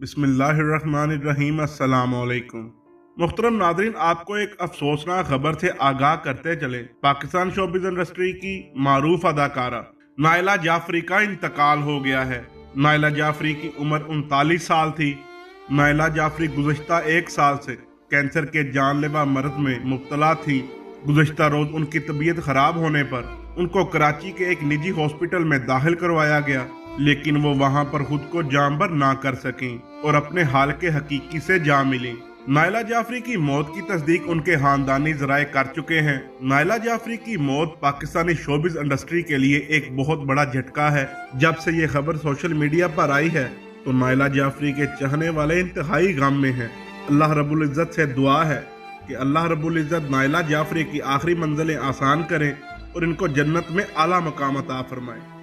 बिस्मिल्लाहिर्रहमानिर्रहीम। अस्सलाम वालेकुम। मुहतरम नादरीन, आपको एक अफसोसनाक खबर से आगाह करते चले। पाकिस्तान शोबिज़ इंडस्ट्री की मारूफ अदाकारा नायला जाफरी का इंतकाल हो गया है। नायला जाफरी की उम्र 39 साल थी। नायला जाफरी गुज़श्ता एक साल से कैंसर के जानलेवा मर्ज में मुब्तला थी। गुज़श्ता रोज उनकी तबीयत खराब होने पर उनको कराची के एक निजी हॉस्पिटल में दाखिल करवाया गया, लेकिन वो वहां पर खुद को जामबर ना कर सकें और अपने हाल के हकीकी से जा मिली। नायला जाफरी की मौत की तस्दीक उनके खानदानी जराए कर चुके हैं। नायला जाफरी की मौत पाकिस्तानी शोबिज़ इंडस्ट्री के लिए एक बहुत बड़ा झटका है। जब से ये खबर सोशल मीडिया पर आई है तो नायला जाफरी के चाहने वाले इंतहाई गम में हैं। अल्लाह रब्बुल इज़्ज़त से दुआ है कि अल्लाह रब्बुल इज़्ज़त नायला जाफरी की आखिरी मंजिलें आसान करें और इनको जन्नत में आला मकाम अता फरमाए।